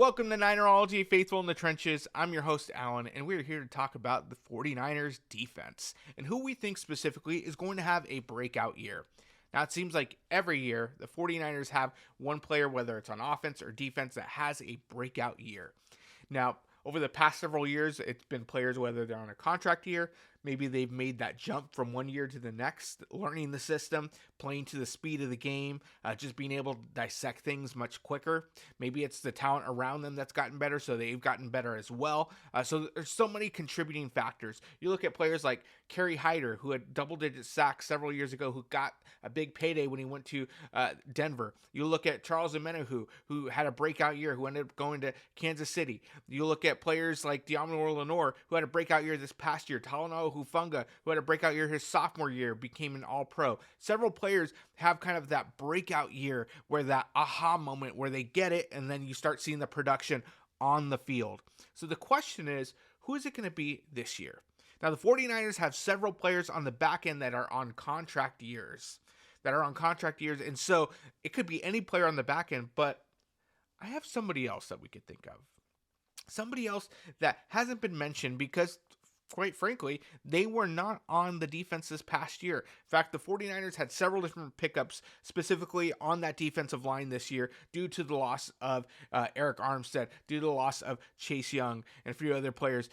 Welcome to Ninerology, Faithful in the Trenches. I'm your host, Alan, and we're here to talk about the 49ers defense and who we think specifically is going to have a breakout year. Now, it seems like every year the 49ers have one player, whether it's on offense or defense, that has a breakout year. Now, over the past several years, it's been players, whether they're on a contract year, maybe they've made that jump from one year to the next, learning the system, playing to the speed of the game, just being able to dissect things much quicker. Maybe it's the talent around them that's gotten better, so they've gotten better as well. So there's so many contributing factors. You look at players like Kerry Hyder, who had double-digit sacks several years ago, who got a big payday when he went to Denver. You look at Charles Omenihu, who had a breakout year, who ended up going to Kansas City. You look at players like Diamondor Lenore, who had a breakout year this past year. Talanoa Hufanga, who had a breakout year his sophomore year, became an all-pro. Several players have kind of that breakout year where that aha moment where they get it and then you start seeing the production on the field. So the question is, who is it going to be this year? Now, the 49ers have several players on the back end that are on contract years. And so it could be any player on the back end, but I have somebody else that we could think of. Somebody else that hasn't been mentioned because, quite frankly, they were not on the defense this past year. In fact, the 49ers had several different pickups specifically on that defensive line this year due to the loss of Eric Armstead, due to the loss of Chase Young, and a few other players.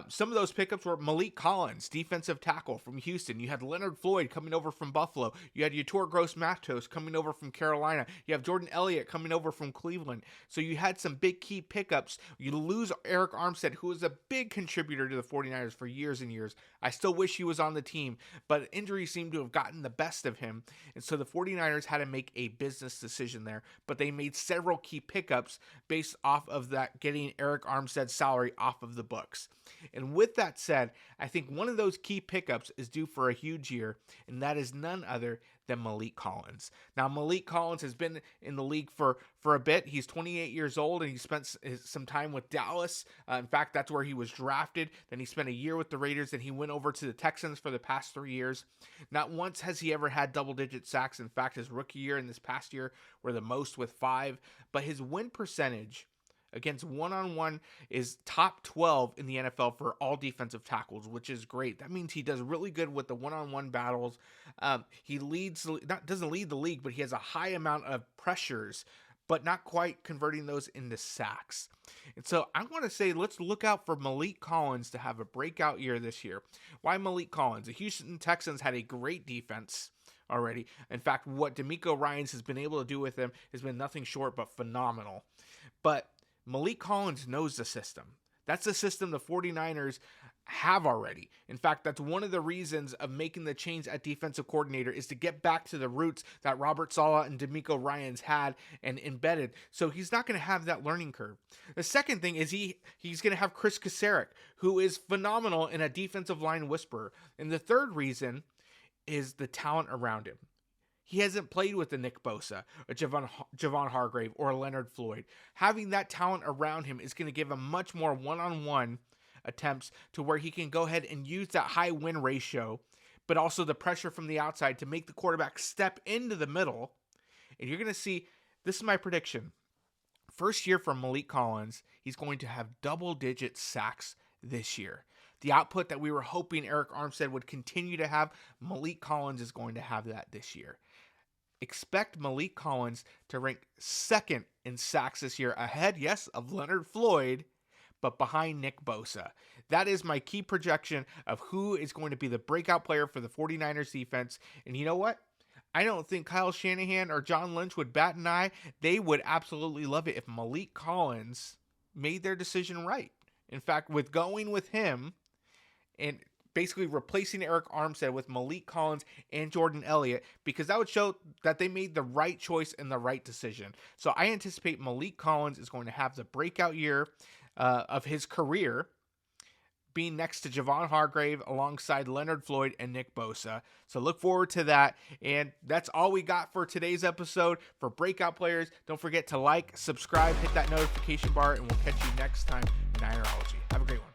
Some of those pickups were Malik Collins, defensive tackle from Houston. You had Leonard Floyd coming over from Buffalo. You had Yetur Gross-Matos coming over from Carolina. You have Jordan Elliott coming over from Cleveland. So you had some big key pickups. You lose Eric Armstead, who was a big contributor to the 49ers for years and years. I still wish he was on the team, but injuries seem to have gotten the best of him. And so the 49ers had to make a business decision there, but they made several key pickups based off of that, getting Eric Armstead's salary off of the books. And with that said, I think one of those key pickups is due for a huge year, and that is none other than Malik Collins. Now, Malik Collins has been in the league for a bit. He's 28 years old, and he spent some time with Dallas. In fact, that's where he was drafted. Then he spent a year with the Raiders, and he went over to the Texans for the past 3 years. Not once has he ever had double-digit sacks. In fact, his rookie year and this past year were the most with 5. But his win percentage against one-on-one is top 12 in the NFL for all defensive tackles, which is great. That means he does really good with the one-on-one battles. He doesn't lead the league, but he has a high amount of pressures, but not quite converting those into sacks. And so I want to say, let's look out for Malik Collins to have a breakout year this year. Why Malik Collins? The Houston Texans had a great defense already. In fact, what DeMeco Ryans has been able to do with them has been nothing short but phenomenal. But Malik Collins knows the system. That's the system the 49ers have already. In fact, that's one of the reasons of making the change at defensive coordinator, is to get back to the roots that Robert Saleh and DeMeco Ryans had and embedded. So he's not going to have that learning curve. The second thing is he's going to have Chris Kasarik, who is phenomenal in a defensive line whisperer. And the third reason is the talent around him. He hasn't played with a Nick Bosa, a Javon Hargrave, or a Leonard Floyd. Having that talent around him is going to give him much more one-on-one attempts to where he can go ahead and use that high win ratio, but also the pressure from the outside to make the quarterback step into the middle. And you're going to see, this is my prediction. First year for Malik Collins, he's going to have double-digit sacks this year. The output that we were hoping Eric Armstead would continue to have, Malik Collins is going to have that this year. Expect Malik Collins to rank second in sacks this year, ahead, yes, of Leonard Floyd, but behind Nick Bosa. That is my key projection of who is going to be the breakout player for the 49ers defense. And you know what? I don't think Kyle Shanahan or John Lynch would bat an eye. They would absolutely love it if Malik Collins made their decision right. In fact, with going with him and basically replacing Eric Armstead with Malik Collins and Jordan Elliott, because that would show that they made the right choice and the right decision. So I anticipate Malik Collins is going to have the breakout year of his career, being next to Javon Hargrave alongside Leonard Floyd and Nick Bosa. So look forward to that. And that's all we got for today's episode for Breakout Players. Don't forget to like, subscribe, hit that notification bar, and we'll catch you next time in Ninerology. Have a great one.